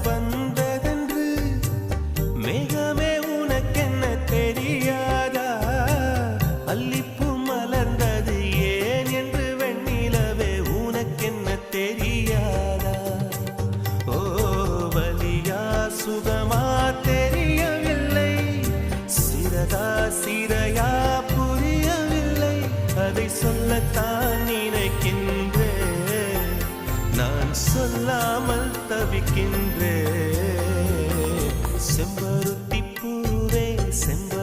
வந்ததென்று மேகமே உனக்கென்ன தெரியாதா? அல்லிப்பூ மலர்ந்தது ஏன் என்று வெண்ணிலவே உனக்கென்ன தெரியாதா? ஓ வலியா சுகமா தெரியவில்லை, சிறகா சிறையா புரியவில்லை, அதை சொல்லத்தான் நினைக்கின்றேன், நான் சொல்லாமல் தவிக்கின்றேன். செம்பருத்தி பூவே செம்ப